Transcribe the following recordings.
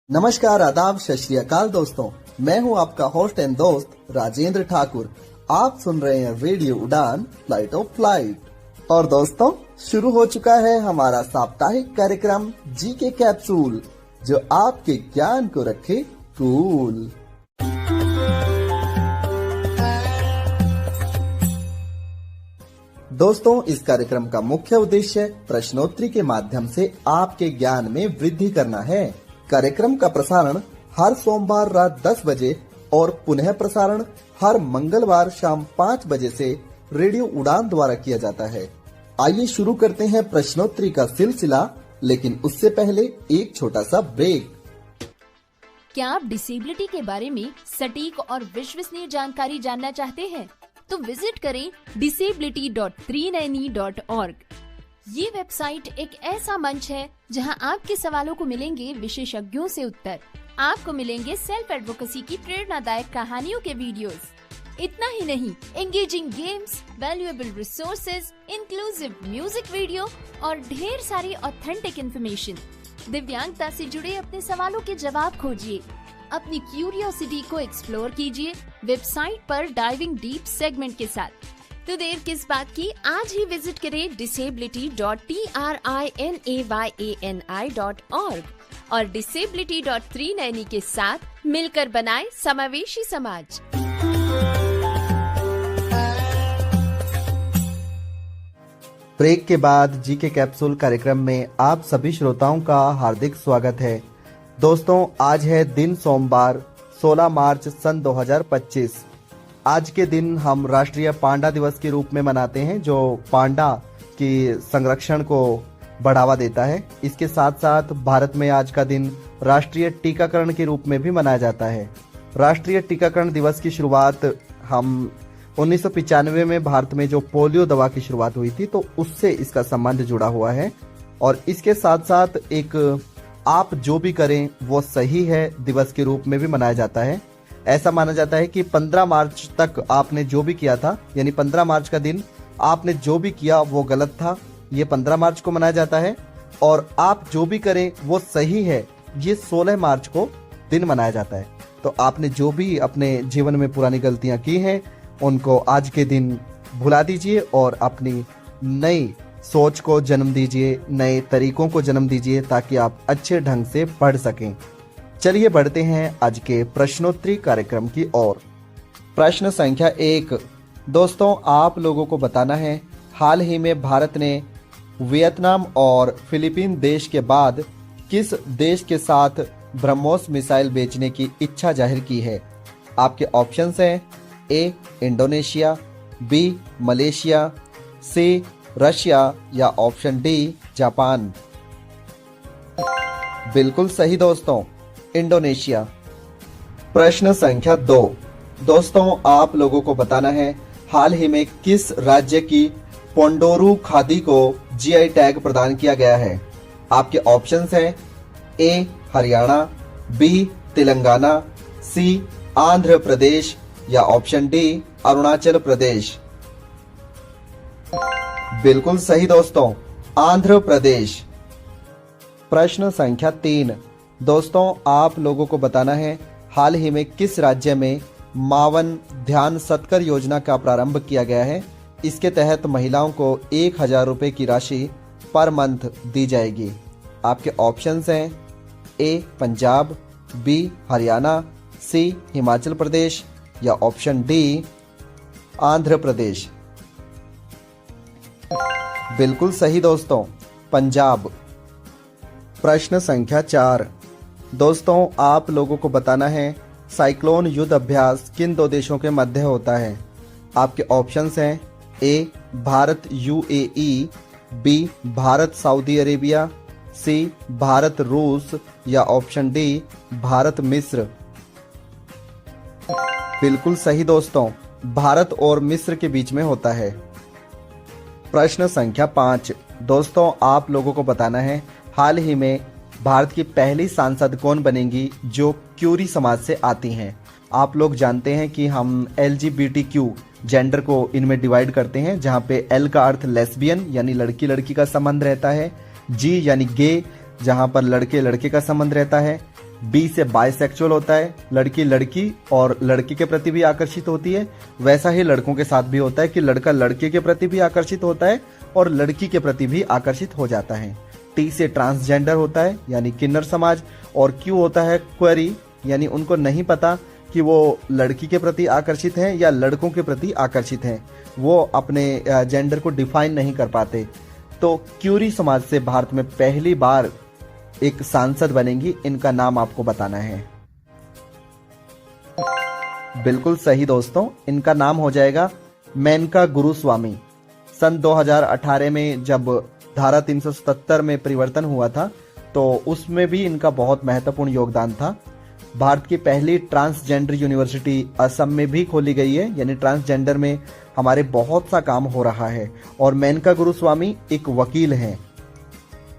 नमस्कार, आदाब, सत श्री अकाल दोस्तों। मैं हूं आपका होस्ट एंड दोस्त राजेंद्र ठाकुर। आप सुन रहे हैं रेडियो उड़ान फ्लाइट ऑफ फ्लाइट। और दोस्तों, शुरू हो चुका है हमारा साप्ताहिक कार्यक्रम जी के कैप्सूल, जो आपके ज्ञान को रखे कूल। दोस्तों, इस कार्यक्रम का मुख्य उद्देश्य प्रश्नोत्तरी के माध्यम से आपके ज्ञान में वृद्धि करना है। कार्यक्रम का प्रसारण हर सोमवार रात 10 बजे और पुनः प्रसारण हर मंगलवार शाम 5 बजे से रेडियो उड़ान द्वारा किया जाता है। आइए शुरू करते हैं प्रश्नोत्तरी का सिलसिला, लेकिन उससे पहले एक छोटा सा ब्रेक। क्या आप डिसेबिलिटी के बारे में सटीक और विश्वसनीय जानकारी जानना चाहते हैं? तो विजिट करें disability.390.org। ये वेबसाइट एक ऐसा मंच है जहां आपके सवालों को मिलेंगे विशेषज्ञों से उत्तर। आपको मिलेंगे सेल्फ एडवोकेसी की प्रेरणादायक कहानियों के वीडियोस। इतना ही नहीं, engaging games, valuable resources, inclusive music video और ढेर सारी ऑथेंटिक इन्फॉर्मेशन। दिव्यांगता से जुड़े अपने सवालों के जवाब खोजिए, अपनी क्यूरियोसिटी को एक्सप्लोर कीजिए वेबसाइट पर डाइविंग डीप सेगमेंट के साथ। तो देर किस बात की, आज ही विजिट करें disability.trinayani.org और disability.390 के साथ मिलकर बनाए समावेशी समाज। ब्रेक के बाद जी के कैप्सूल कार्यक्रम में आप सभी श्रोताओं का हार्दिक स्वागत है। दोस्तों, आज है दिन सोमवार 16 मार्च सन 2025। आज के दिन हम राष्ट्रीय पांडा दिवस के रूप में मनाते हैं, जो पांडा की संरक्षण को बढ़ावा देता है। इसके साथ साथ भारत में आज का दिन राष्ट्रीय टीकाकरण के रूप में भी मनाया जाता है। राष्ट्रीय टीकाकरण दिवस की शुरुआत हम 1995 में भारत में जो पोलियो दवा की शुरुआत हुई थी, तो उससे इसका संबंध जुड़ा हुआ है। और इसके साथ साथ एक आप जो भी करें वो सही है दिवस के रूप में भी मनाया जाता है। ऐसा माना जाता है कि 15 मार्च तक आपने जो भी किया था, यानी 15 मार्च का दिन आपने जो भी किया वो गलत था, ये 15 मार्च को मनाया जाता है। और आप जो भी करें वो सही है, ये 16 मार्च को दिन मनाया जाता है। तो आपने जो भी अपने जीवन में पुरानी गलतियां की हैं, उनको आज के दिन भुला दीजिए और अपनी नई सोच को जन्म दीजिए, नए तरीकों को जन्म दीजिए, ताकि आप अच्छे ढंग से पढ़ सकें। चलिए बढ़ते हैं आज के प्रश्नोत्तरी कार्यक्रम की ओर। प्रश्न संख्या 1। दोस्तों, आप लोगों को बताना है, हाल ही में भारत ने वियतनाम और फिलीपीन देश के बाद किस देश के साथ ब्रह्मोस मिसाइल बेचने की इच्छा जाहिर की है? आपके ऑप्शंस हैं ए Indonesia, B Malaysia, see Russia या ऑप्शन डी जापान। बिल्कुल सही दोस्तों, इंडोनेशिया। प्रश्न संख्या 2। दोस्तों, आप लोगों को बताना है, हाल ही में किस राज्य की पोंडोरू खादी को जीआई टैग प्रदान किया गया है? आपके ऑप्शंस हैं ए हरियाणा, बी तेलंगाना, सी आंध्र प्रदेश या ऑप्शन डी अरुणाचल प्रदेश। बिल्कुल सही दोस्तों, आंध्र प्रदेश। प्रश्न संख्या 3। दोस्तों, आप लोगों को बताना है, हाल ही में किस राज्य में मावन ध्यान सत्कर योजना का प्रारंभ किया गया है? इसके तहत महिलाओं को 1000 रुपए की राशि पर मंथ दी जाएगी। आपके ऑप्शंस हैं ए पंजाब, बी हरियाणा, सी हिमाचल प्रदेश या ऑप्शन डी आंध्र प्रदेश। बिल्कुल सही दोस्तों, पंजाब। प्रश्न संख्या 4। दोस्तों, आप लोगों को बताना है, साइक्लोन युद्ध अभ्यास किन दो देशों के मध्य होता है? आपके ऑप्शंस हैं A Bharat UAE, B Bharat Saudi Arabia, C Bharat रूस या ऑप्शन डी भारत मिस्र। बिल्कुल सही दोस्तों, भारत और मिस्र के बीच में होता है। प्रश्न संख्या 5। दोस्तों, आप लोगों को बताना है, हाल ही में भारत की पहली सांसद कौन बनेंगी जो क्यूरी समाज से आती हैं? आप लोग जानते हैं कि हम LGBTQ जेंडर को इनमें डिवाइड करते हैं, जहां पे L का अर्थ लेस्बियन यानी लड़की लड़की का संबंध रहता है, G यानी गे जहां पर लड़के लड़के का संबंध रहता है, बी से बाइसेक्सुअल होता है, लड़की लड़की और लड़की के प्रति भी आकर्षित होती है। वैसा ही लड़कों के साथ भी होता है कि लड़का लड़के के प्रति भी आकर्षित होता है और लड़की के प्रति भी आकर्षित हो जाता है। टी से ट्रांसजेंडर होता है यानी किन्नर समाज, और क्यू होता है क्वेरी यानी उनको नहीं पता कि वो लड़की के प्रति आकर्षित हैं या लड़कों के प्रति आकर्षित हैं, वो अपने जेंडर को डिफाइन नहीं कर पाते। तो क्यूरी समाज से भारत में पहली बार एक सांसद बनेंगी, इनका नाम आपको बताना है। बिल्कुल सही दोस्तों, इनका नाम हो जाएगा मेनका गुरुस्वामी। सन 2018 में जब धारा 377 में परिवर्तन हुआ था तो उसमें भी इनका बहुत महत्वपूर्ण योगदान था। भारत की पहली ट्रांसजेंडर यूनिवर्सिटी असम में भी खोली गई है, यानी ट्रांसजेंडर में हमारे बहुत सा काम हो रहा है। और मेनका गुरुस्वामी एक वकील हैं।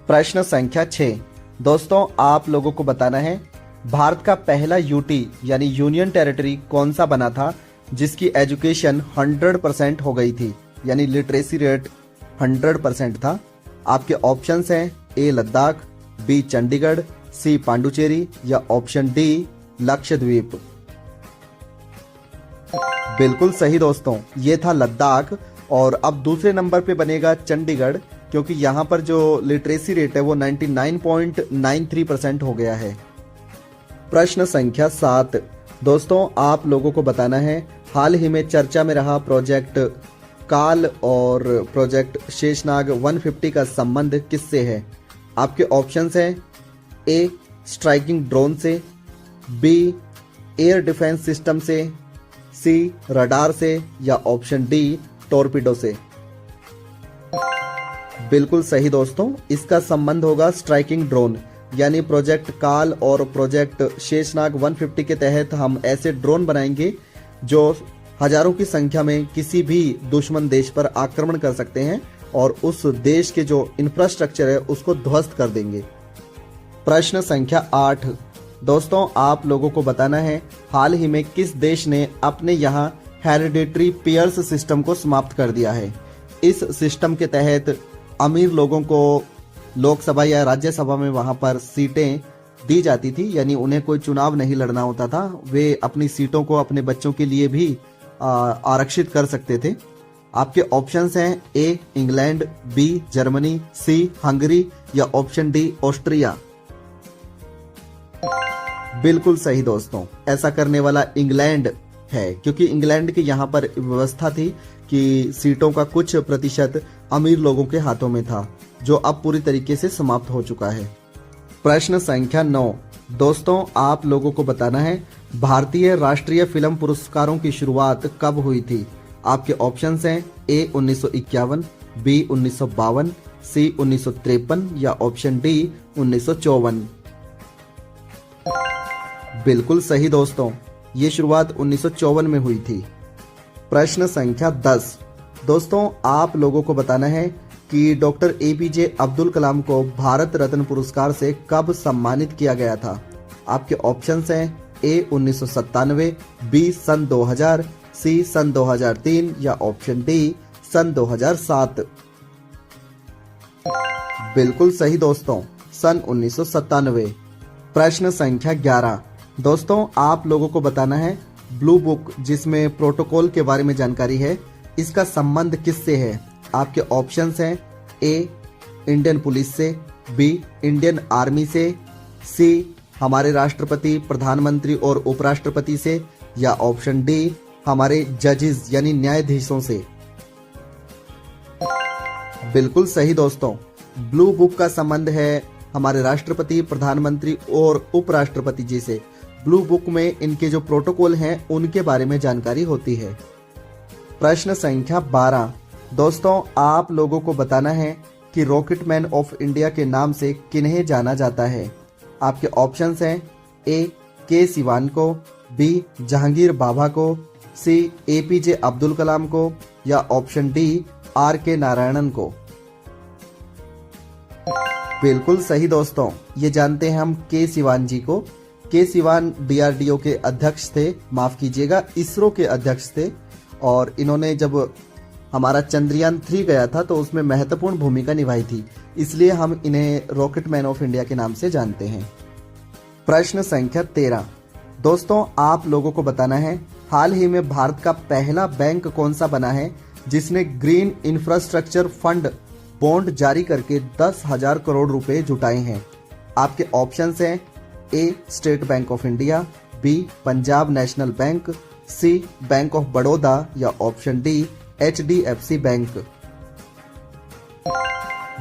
प्रश्न संख्या 6 दोस्तों, आप लोगों को बताना है भारत का पहला यूटी यानी यूनियन टेरिटरी कौन सा बना था जिसकी एजुकेशन 100% हो गई थी, यानी लिटरेसी रेट 100% था। आपके ऑप्शंस हैं ए लद्दाख, बी चंडीगढ़, सी पांडुचेरी या ऑप्शन डी लक्षद्वीप। बिल्कुल सही दोस्तों, ये था लद्दाख। और अब दूसरे नंबर पे बनेगा चंडीगढ़, क्योंकि यहाँ पर जो लिटरेसी रेट है वो 99.93% हो गया है। प्रश्न संख्या 7 दोस्तों, आप लोगों को बताना है हाल ही में चर्चा में रहा प्रोजेक्ट काल और प्रोजेक्ट शेषनाग 150 का संबंध किससे है। आपके ऑप्शंस हैं ए स्ट्राइकिंग ड्रोन से, बी एयर डिफेंस सिस्टम से, सी रडार से या ऑप्शन डी टॉर्पीडो से। बिल्कुल सही दोस्तों, इसका संबंध होगा स्ट्राइकिंग ड्रोन, यानी प्रोजेक्ट काल और प्रोजेक्ट शेषनाग 150 के तहत हम ऐसे ड्रोन बनाएंगे जो हजारों की संख्या में किसी भी दुश्मन देश पर आक्रमण कर सकते हैं और उस देश के जो इंफ्रास्ट्रक्चर है उसको ध्वस्त कर देंगे। प्रश्न संख्या 8 दोस्तों, आप लोगों को बताना है हाल ही में किस देश ने अपने यहाँ हेरिडेटरी पेयर्स सिस्टम को समाप्त कर दिया है। इस सिस्टम के तहत अमीर लोगों को लोकसभा या राज्यसभा में वहां पर सीटें दी जाती थी, यानी उन्हें कोई चुनाव नहीं लड़ना होता था, वे अपनी सीटों को अपने बच्चों के लिए भी आरक्षित कर सकते थे। आपके ऑप्शंस हैं A England, B Germany, C Hungary या ऑप्शन डी ऑस्ट्रिया। बिल्कुल सही दोस्तों, ऐसा करने वाला इंग्लैंड है, क्योंकि इंग्लैंड की यहाँ पर व्यवस्था थी कि सीटों का कुछ प्रतिशत अमीर लोगों के हाथों में था, जो अब पूरी तरीके से समाप्त हो चुका है। प्रश्न संख्या 9 दोस्तों, आप लोगों को बताना है भारतीय राष्ट्रीय फिल्म पुरस्कारों की शुरुआत कब हुई थी। आपके ऑप्शंस हैं ए 1951, बी 1952, सी 1953 या ऑप्शन डी 1954। बिल्कुल सही दोस्तों, ये शुरुआत 1954 में हुई थी। प्रश्न संख्या 10 दोस्तों, आप लोगों को बताना है कि डॉक्टर एपीजे अब्दुल कलाम को भारत रत्न पुरस्कार से कब सम्मानित किया गया था। आपके ऑप्शंस हैं ए 1997, बी सन 2000, सी सन 2003 या ऑप्शन डी सन 2007। बिल्कुल सही दोस्तों, सन 1997। प्रश्न संख्या 11 दोस्तों, आप लोगों को बताना है ब्लू बुक जिसमें प्रोटोकॉल के बारे में जानकारी है, इसका संबंध किससे है। आपके ऑप्शंस हैं ए इंडियन पुलिस से, बी इंडियन आर्मी से, सी हमारे राष्ट्रपति, प्रधानमंत्री और उपराष्ट्रपति से या ऑप्शन डी हमारे जजेस यानी न्यायाधीशों से। बिल्कुल सही दोस्तों, ब्लू बुक का संबंध है हमारे राष्ट्रपति, प्रधानमंत्री और उपराष्ट्रपति जी से। ब्लू बुक में इनके जो प्रोटोकॉल हैं उनके बारे में जानकारी होती है। प्रश्न संख्या 12 दोस्तों, आप लोगों को बताना है कि रॉकेटमैन ऑफ इंडिया के नाम से किन्हें जाना जाता है। आपके ऑप्शंस हैं ए के सिवान को, बी जहांगीर बाबा को, सी एपीजे अब्दुल कलाम को या ऑप्शन डी आर के नारायणन को। बिल्कुल सही दोस्तों, ये जानते हैं हम के सिवान जी को। के सिवान डीआरडीओ के अध्यक्ष थे, माफ कीजिएगा इसरो के अध्यक्ष थे, और इन्होंने जब हमारा चंद्रयान 3 गया था तो उसमें महत्वपूर्ण भूमिका निभाई थी, इसलिए हम इन्हें रॉकेटमैन ऑफ इंडिया के नाम से जानते हैं। प्रश्न संख्या 13। दोस्तों आप लोगों को बताना है हाल ही में भारत का पहला बैंक कौन सा बना है जिसने ग्रीन इंफ्रास्ट्रक्चर फंड बॉन्ड जारी करके 10,000 करोड़ रुपए जुटाए हैं। आपके ऑप्शंस हैं A State Bank of India, B Punjab National Bank, C Bank of Baroda या ऑप्शन डी HDFC बैंक।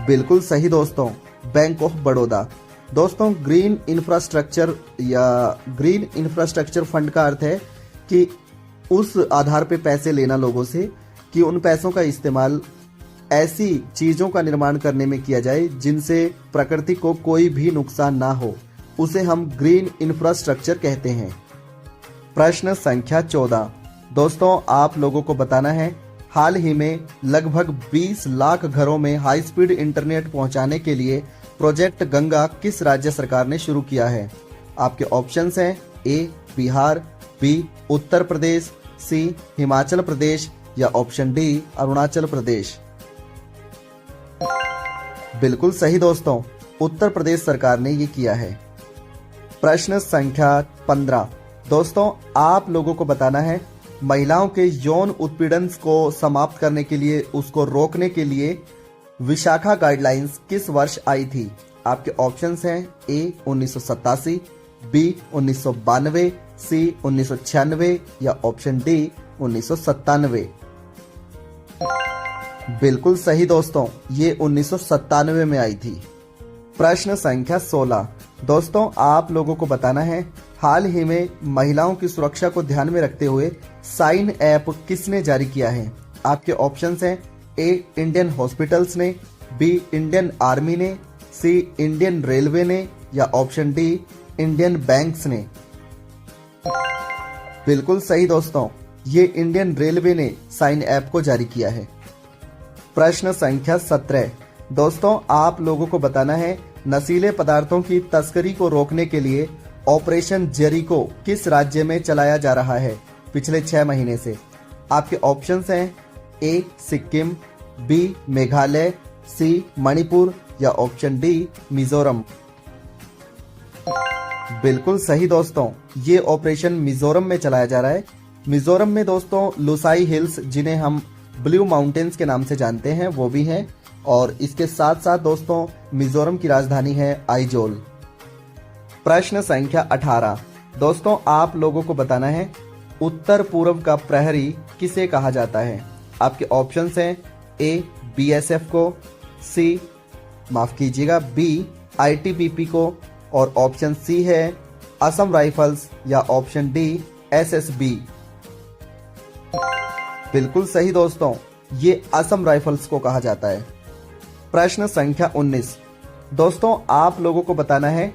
बिल्कुल सही दोस्तों, बैंक ऑफ बड़ौदा। दोस्तों ग्रीन इंफ्रास्ट्रक्चर या ग्रीन इंफ्रास्ट्रक्चर फंड का अर्थ है कि उस आधार पे पैसे लेना लोगों से कि उन पैसों का इस्तेमाल ऐसी चीजों का निर्माण करने में किया जाए जिनसे प्रकृति को कोई भी नुकसान ना हो, उसे हम ग्रीन इंफ्रास्ट्रक्चर कहते हैं। प्रश्न संख्या 14। दोस्तों आप लोगों को बताना है हाल ही में लगभग 20 लाख घरों में हाई स्पीड इंटरनेट पहुंचाने के लिए प्रोजेक्ट गंगा किस राज्य सरकार ने शुरू किया है। आपके ऑप्शंस हैं ए बिहार, बी उत्तर प्रदेश, सी हिमाचल प्रदेश या ऑप्शन डी अरुणाचल प्रदेश। बिल्कुल सही दोस्तों, उत्तर प्रदेश सरकार ने ये किया है। प्रश्न संख्या 15। दोस्तों आप लोगों को बताना है महिलाओं के यौन उत्पीड़न को समाप्त करने के लिए, उसको रोकने के लिए विशाखा गाइडलाइंस किस वर्ष आई थी। आपके ऑप्शंस हैं ए 1987, बी 1992, सी 1996 या ऑप्शन डी 1997। बिल्कुल सही दोस्तों, ये 1997 में आई थी। प्रश्न संख्या 16। दोस्तों आप लोगों को बताना है हाल ही में महिलाओं की सुरक्षा को ध्यान में रखते हुए साइन ऐप किसने जारी किया है। आपके ऑप्शंस हैं ए इंडियन हॉस्पिटल्स ने, बी इंडियन आर्मी ने, सी इंडियन रेलवे ने या ऑप्शन डी इंडियन बैंक्स ने। बिल्कुल सही दोस्तों, ये इंडियन रेलवे ने साइन ऐप को जारी किया है। प्रश्न संख्या 17। दोस्तों आप लोगों को बताना है नशीले पदार्थों की तस्करी को रोकने के लिए ऑपरेशन जेरिको किस राज्य में चलाया जा रहा है पिछले 6 महीने से। आपके ऑप्शंस हैं ए सिक्किम, बी मेघालय, सी मणिपुर या ऑप्शन डी मिजोरम। बिल्कुल सही दोस्तों, ये ऑपरेशन मिजोरम में चलाया जा रहा है। मिजोरम में दोस्तों लुसाई हिल्स, जिन्हें हम ब्लू माउंटेन्स के नाम से जानते हैं, वो भी हैं और इसके साथ साथ दोस्तों मिजोरम की राजधानी है आइजोल। प्रश्न संख्या 18। दोस्तों आप लोगों को बताना है उत्तर पूर्व का प्रहरी किसे कहा जाता है। आपके ऑप्शंस हैं ए BSF को, सी माफ कीजिएगा बी ITBP को और ऑप्शन सी है असम राइफल्स या ऑप्शन डी SSB। बिल्कुल सही दोस्तों, ये असम राइफल्स को कहा जाता है। प्रश्न संख्या 19। दोस्तों आप लोगों को बताना है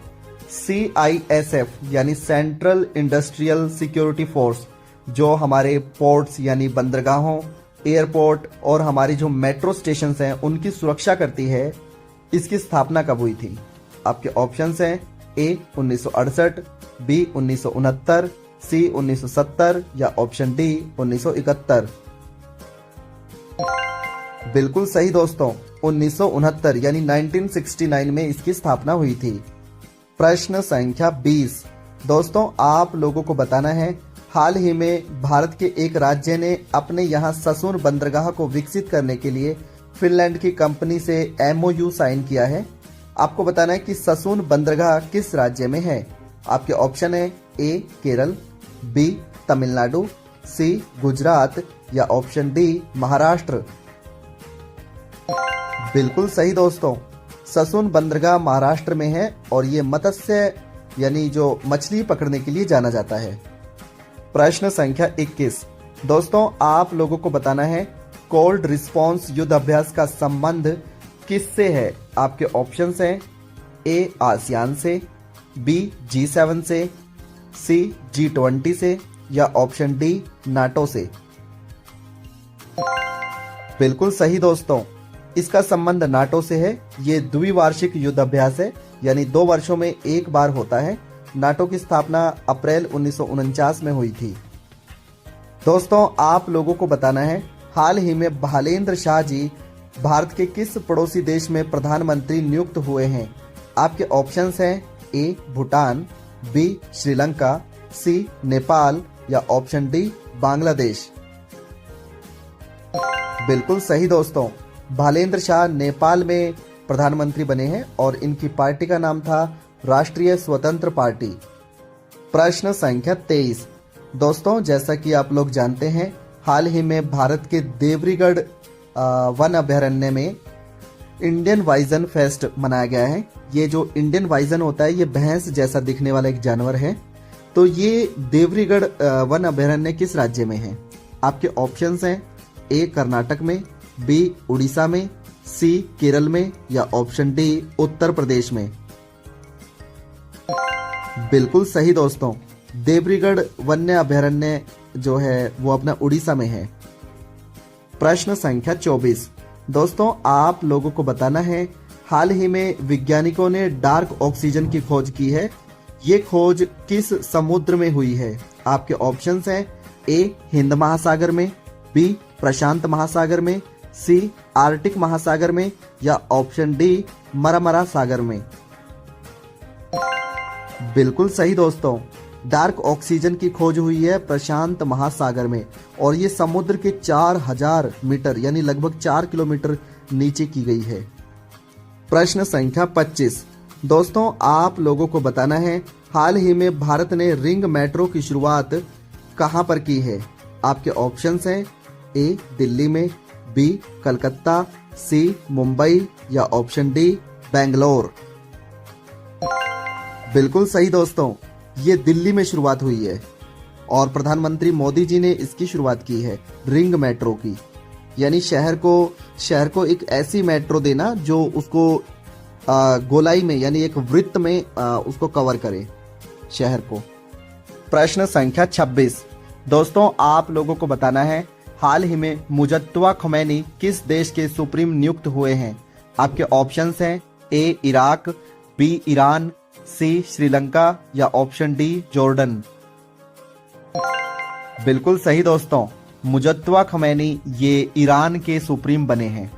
CISF यानी सेंट्रल इंडस्ट्रियल सिक्योरिटी फोर्स, जो हमारे पोर्ट्स यानी बंदरगाहों, एयरपोर्ट और हमारी जो मेट्रो स्टेशंस हैं उनकी सुरक्षा करती है, इसकी स्थापना कब हुई थी। आपके ऑप्शंस हैं ए 1968, बी 1969, सी 1970 या ऑप्शन डी 1971। बिल्कुल सही दोस्तों, 1969 यानी 1969 में इसकी स्थापना हुई थी। प्रश्न संख्या 20। दोस्तों आप लोगों को बताना है हाल ही में भारत के एक राज्य ने अपने यहाँ ससून बंदरगाह को विकसित करने के लिए फिनलैंड की कंपनी से MOU साइन किया है। आपको बताना है कि ससून बंदरगाह किस राज्य में है। आपके ऑप्शन है ए केरल, बी तमिलनाडु, सी गुजरात या ऑप्शन डी महाराष्ट्र। बिल्कुल सही दोस्तों, ससून बंदरगाह महाराष्ट्र में है और ये मत्स्य यानी जो मछली पकड़ने के लिए जाना जाता है। प्रश्न संख्या 21। दोस्तों आप लोगों को बताना है कोल्ड रिस्पॉन्स युद्ध अभ्यास का संबंध किससे है। आपके ऑप्शंस हैं ए आसियान से, बी G7 से, सी G20 से या ऑप्शन डी नाटो से। बिल्कुल सही दोस्तों, इसका संबंध नाटो से है। ये द्विवार्षिक युद्ध अभ्यास है, यानी 2 वर्षों में एक बार होता है। नाटो की स्थापना अप्रैल 1949 में हुई थी। दोस्तों आप लोगों को बताना है हाल ही में भालेंद्र शाह जी भारत के किस पड़ोसी देश में प्रधानमंत्री नियुक्त हुए हैं। आपके ऑप्शंस हैं ए भूटान, बी श्रीलंका, सी नेपाल या ऑप्शन डी बांग्लादेश। बिल्कुल सही दोस्तों, भालेंद्र शाह नेपाल में प्रधानमंत्री बने हैं और इनकी पार्टी का नाम था राष्ट्रीय स्वतंत्र पार्टी। प्रश्न संख्या 23। दोस्तों, जैसा कि आप लोग जानते हैं, हाल ही में भारत के देवरीगढ़ वन अभयारण्य में इंडियन वाइजन फेस्ट मनाया गया है। ये जो इंडियन वाइजन होता है, ये भैंस जैसा दिखने वाला एक जानवर है। तो ये देवरीगढ़ वन अभयारण्य किस राज्य में है? आपके ऑप्शंस हैं ए कर्नाटक में, बी उड़ीसा में, सी केरल में या ऑप्शन डी उत्तर प्रदेश में। बिल्कुल सही दोस्तों, देवरीगढ़ वन्य अभयारण्य जो है वो अपना उड़ीसा में है। प्रश्न संख्या 24। दोस्तों, आप लोगों को बताना है, हाल ही में वैज्ञानिकों ने डार्क ऑक्सीजन की खोज की है। ये खोज किस समुद्र में हुई है? आपके ऑप्शंस हैं ए हिंद महासागर में, बी प्रशांत महासागर में, सी आर्कटिक महासागर में या ऑप्शन डी मरामारा सागर में। बिल्कुल सही दोस्तों, डार्क ऑक्सीजन की खोज हुई है प्रशांत महासागर में और ये समुद्र के 4000 मीटर यानी लगभग 4 किलोमीटर नीचे की गई है। प्रश्न संख्या 25। दोस्तों, आप लोगों को बताना है, हाल ही में भारत ने रिंग मेट्रो की शुरुआत कहां पर की है? आपके ऑप्शंस हैं ए दिल्ली में, बी कलकत्ता, सी मुंबई या ऑप्शन डी बेंगलोर। बिल्कुल सही दोस्तों, ये दिल्ली में शुरुआत हुई है और प्रधानमंत्री मोदी जी ने इसकी शुरुआत की है, रिंग मेट्रो की। यानी शहर को एक ऐसी मेट्रो देना जो उसको गोलाई में यानी एक वृत्त में उसको कवर करे शहर को। प्रश्न संख्या 26। दोस्तों, आप लोगों को बताना है, हाल ही में मुजत्तवा खमैनी किस देश के सुप्रीम नियुक्त हुए हैं? आपके ऑप्शंस हैं ए इराक, बी ईरान, सी श्रीलंका या ऑप्शन डी जॉर्डन। बिल्कुल सही दोस्तों, मुजत्तवा खमैनी ये ईरान के सुप्रीम बने हैं।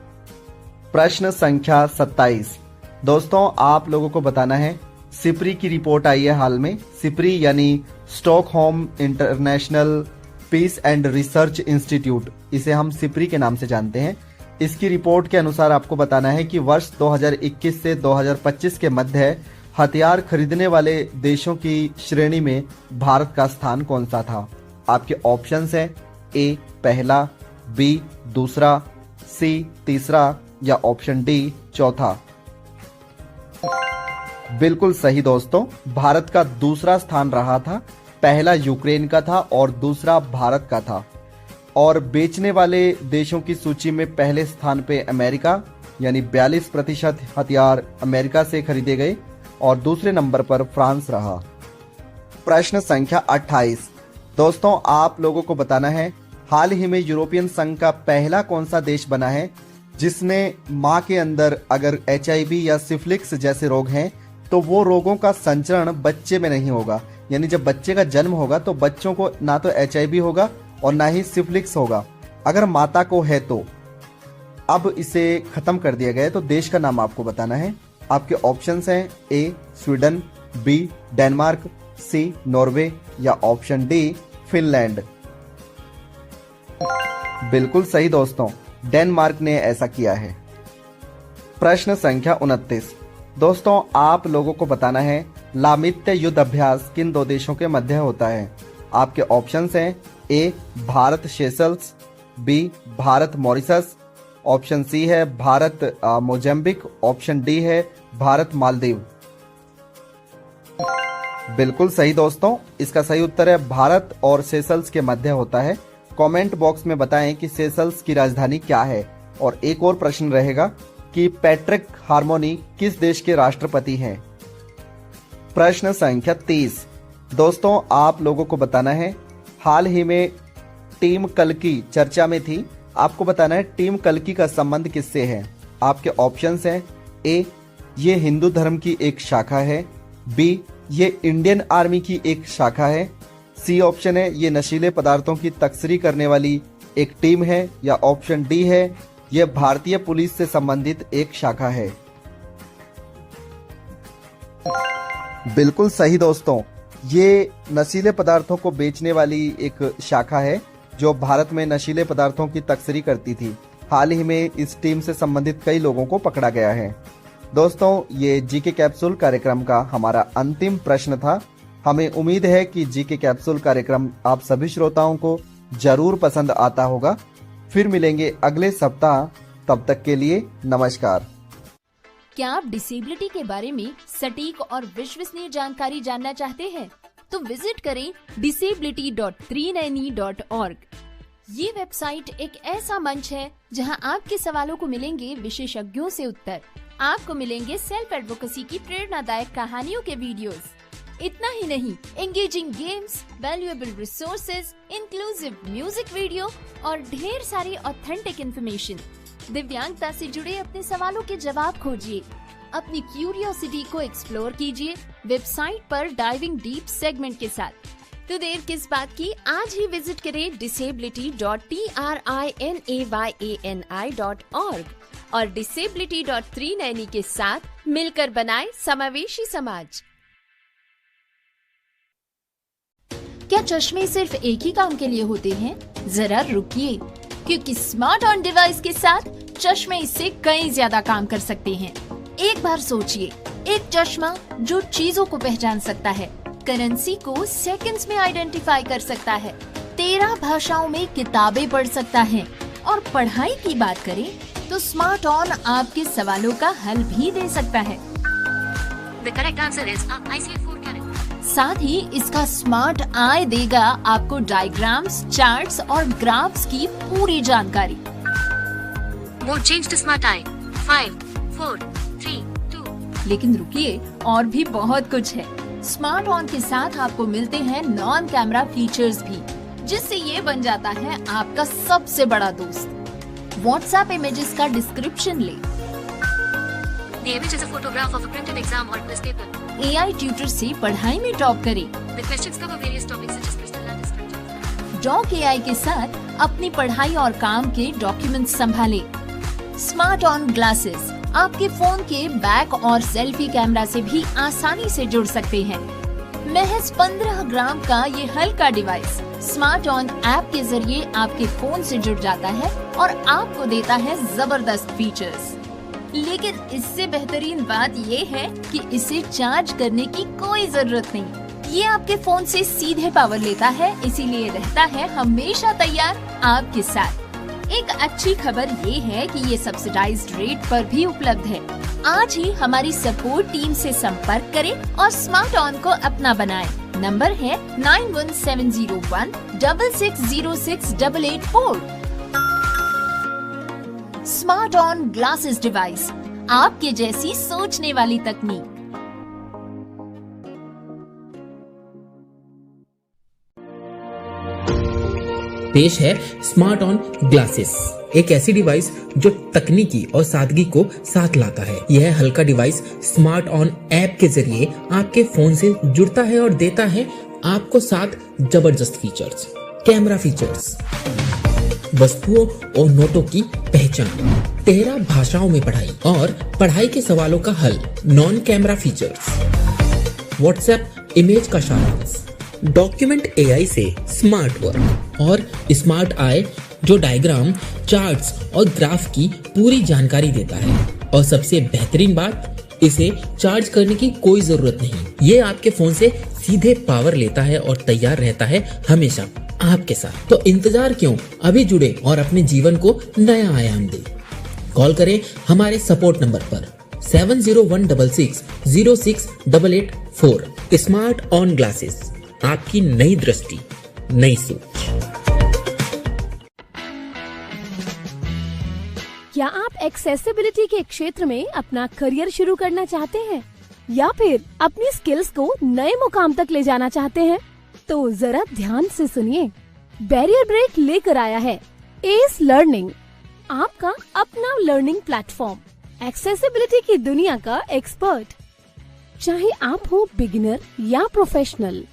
प्रश्न संख्या 27। दोस्तों, आप लोगों को बताना है, सिप्री की रिपोर्ट आई है हाल में। सिप्री यानी Stockholm International Peace and Research Institute, इसे हम सिप्री के नाम से जानते हैं। इसकी रिपोर्ट के अनुसार आपको बताना है कि वर्ष 2021 से 2025 के मध्य हथियार खरीदने वाले देशों की श्रेणी में भारत का स्थान कौन सा था? आपके ऑप्शंस हैं ए पहला, बी दूसरा, सी तीसरा या ऑप्शन डी चौथा। बिल्कुल सही दोस्तों, भारत का दूसरा स्थान रहा था। पहला यूक्रेन का था और दूसरा भारत का था। और बेचने वाले देशों की सूची में पहले स्थान पे अमेरिका यानी 42% हथियार अमेरिका से खरीदे गए और दूसरे नंबर पर फ्रांस रहा। प्रश्न संख्या 28। दोस्तों, आप लोगों को बताना है, हाल ही में यूरोपियन संघ का पहला कौन सा देश बना है जिसने मां के अंदर अगर HIV या सिफिलिस जैसे रोग हैं तो वो रोगों का संचरण बच्चे में नहीं होगा। यानी जब बच्चे का जन्म होगा तो बच्चों को ना तो HIV होगा और ना ही सिफिलिस होगा। अगर माता को है तो अब इसे खत्म कर दिया गया। तो देश का नाम आपको बताना है। आपके ऑप्शंस हैं ए स्वीडन, बी डेनमार्क, सी नॉर्वे या ऑप्शन डी फिनलैंड। बिल्कुल सही दोस्तों, डेनमार्क ने ऐसा किया है। प्रश्न संख्या 29। दोस्तों, आप लोगों को बताना है, लामित्य युद्ध अभ्यास किन दो देशों के मध्य होता है? आपके ऑप्शंस हैं A Bharat Seychelles, B Bharat Mauritius, option C है भारत मोजाम्बिक, ऑप्शन डी है भारत मालदीव। बिल्कुल सही दोस्तों, इसका सही उत्तर है भारत और सेशल्स के मध्य होता है। कमेंट बॉक्स में बताएं कि सेशल्स की राजधानी क्या है। और एक और प्रश्न रहेगा कि पैट्रिक हार्मोनी किस देश के राष्ट्रपति हैं? प्रश्न संख्या 30। दोस्तों, आप लोगों को बताना है, हाल ही में टीम कल्कि चर्चा में थी। आपको बताना है टीम कल्कि का संबंध किससे है? आपके ऑप्शंस हैं ए ये हिंदू धर्म की एक शाखा है, बी ये इंडियन आर्मी की एक शाखा है, सी ऑप्शन है ये नशीले पदार्थों की तस्करी करने वाली एक टीम है या ऑप्शन डी है ये भारतीय पुलिस से संबंधित एक शाखा है। बिल्कुल सही दोस्तों, ये नशीले पदार्थों को बेचने वाली एक शाखा है जो भारत में नशीले पदार्थों की तस्करी करती थी। हाल ही में इस टीम से संबंधित कई लोगों को पकड़ा गया है। दोस्तों, ये जीके कैप्सूल कार्यक्रम का हमारा अंतिम प्रश्न था। हमें उम्मीद है कि जीके कैप्सूल कार्यक्रम आप सभी श्रोताओं को जरूर पसंद आता होगा। फिर मिलेंगे अगले सप्ताह, तब तक के लिए नमस्कार। क्या आप डिसेबिलिटी के बारे में सटीक और विश्वसनीय जानकारी जानना चाहते हैं? तो विजिट करें disability.390.org। ये वेबसाइट एक ऐसा मंच है जहां आपके सवालों को मिलेंगे विशेषज्ञों से उत्तर। आपको मिलेंगे सेल्फ एडवोकेसी की प्रेरणादायक कहानियों के वीडियोस। इतना ही नहीं, engaging games, valuable resources, inclusive music video और ढेर सारी ऑथेंटिक इन्फॉर्मेशन। दिव्यांगता से जुड़े अपने सवालों के जवाब खोजिए, अपनी क्यूरियोसिटी को एक्सप्लोर कीजिए वेबसाइट पर डाइविंग डीप सेगमेंट के साथ। तो देर किस बात की, आज ही विजिट करें disability.trinayani.org और disability.390 के साथ मिलकर बनाए समावेशी समाज। क्या चश्मे सिर्फ एक ही काम के लिए होते हैं? जरा रुकिए, क्योंकि स्मार्ट ऑन डिवाइस के साथ चश्मे इससे कई ज्यादा काम कर सकते हैं। एक बार सोचिए, एक चश्मा जो चीजों को पहचान सकता है, करेंसी को सेकंड्स में आइडेंटिफाई कर सकता है, 13 भाषाओं में किताबें पढ़ सकता है और पढ़ाई की बात करें तो स्मार्ट ऑन आपके सवालों का हल भी दे सकता है। The correct answer is ICF4 carat. साथ ही इसका स्मार्ट आई देगा आपको डायग्राम्स, चार्ट्स और ग्राफ्स की पूरी जानकारी। Mode change to smart eye. 5, 4, 3, 2. लेकिन रुकिए, और भी बहुत कुछ है। स्मार्ट ऑन के साथ आपको मिलते हैं नॉन कैमरा फीचर्स भी, जिससे ये बन जाता है आपका सबसे बड़ा दोस्त। व्हाट्सएप इमेजेस का डिस्क्रिप्शन ले, The image is a photograph of a printed exam or quiz paper. AI tutor से पढ़ाई में टॉप करें। The questions cover various topics such as crystal and structure. Doc AI के साथ अपनी पढ़ाई और काम के डॉक्यूमेंट्स संभाले। स्मार्ट ऑन ग्लासेस आपके फोन के बैक और सेल्फी कैमरा से भी आसानी से जुड़ सकते हैं। महज 15 ग्राम का ये हल्का डिवाइस स्मार्ट ऑन ऐप के जरिए आपके फोन से जुड़ जाता है और आपको देता है जबरदस्त फीचर्स। लेकिन इससे बेहतरीन बात ये है कि इसे चार्ज करने की कोई जरूरत नहीं। ये आपके फोन से सीधे पावर लेता है, इसीलिए रहता है हमेशा तैयार आपके साथ। एक अच्छी खबर ये है कि ये सब्सिडाइज्ड रेट पर भी उपलब्ध है। आज ही हमारी सपोर्ट टीम से संपर्क करें और स्मार्ट ऑन को अपना बनाएं। नंबर है 917016606884। स्मार्ट ऑन ग्लासेस डिवाइस, आपके जैसी सोचने वाली तकनीक। पेश है स्मार्ट ऑन ग्लासेस, एक ऐसी डिवाइस जो तकनीकी और सादगी को साथ लाता है। यह हल्का डिवाइस स्मार्ट ऑन ऐप के जरिए आपके फोन से जुड़ता है और देता है आपको 7 जबरदस्त फीचर्स। कैमरा फीचर्स, वस्तुओं और नोटों की पहचान, 13 भाषाओं में पढ़ाई और पढ़ाई के सवालों का हल। Non camera features, WhatsApp image का सारांश, डॉक्यूमेंट AI से स्मार्ट वर्क और स्मार्ट आई जो डायग्राम, चार्ट्स और ग्राफ की पूरी जानकारी देता है। और सबसे बेहतरीन बात, इसे चार्ज करने की कोई जरूरत नहीं। ये आपके फोन से सीधे पावर लेता है और तैयार रहता है हमेशा आपके साथ। तो इंतजार क्यों, अभी जुड़े और अपने जीवन को नया आयाम दे। कॉल करें हमारे सपोर्ट नंबर पर 7016606884। स्मार्ट ऑन ग्लासेस, आपकी नई दृष्टि, नई सोच। क्या आप एक्सेसिबिलिटी के क्षेत्र में अपना करियर शुरू करना चाहते हैं या फिर अपनी स्किल्स को नए मुकाम तक ले जाना चाहते हैं? तो जरा ध्यान से सुनिए, बैरियर ब्रेक लेकर आया है एस लर्निंग, आपका अपना लर्निंग प्लेटफॉर्म, एक्सेसिबिलिटी की दुनिया का एक्सपर्ट। चाहे आप हो बिगिनर या प्रोफेशनल,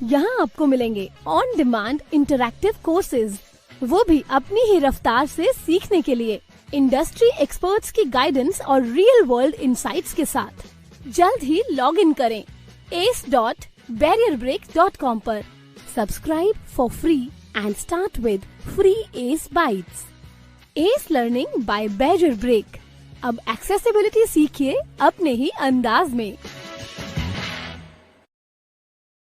यहाँ आपको मिलेंगे ऑन डिमांड इंटरैक्टिव कोर्सेज, वो भी अपनी ही रफ्तार से सीखने के लिए, इंडस्ट्री एक्सपर्ट्स की गाइडेंस और रियल वर्ल्ड इंसाइट्स के साथ। जल्द ही लॉग इन करें ace.development barrierbreak.com पर। Subscribe for free and start with free ace bytes. Ace learning by Barrier Break. अब एक्सेसिबिलिटी सीखिए अपने ही अंदाज में।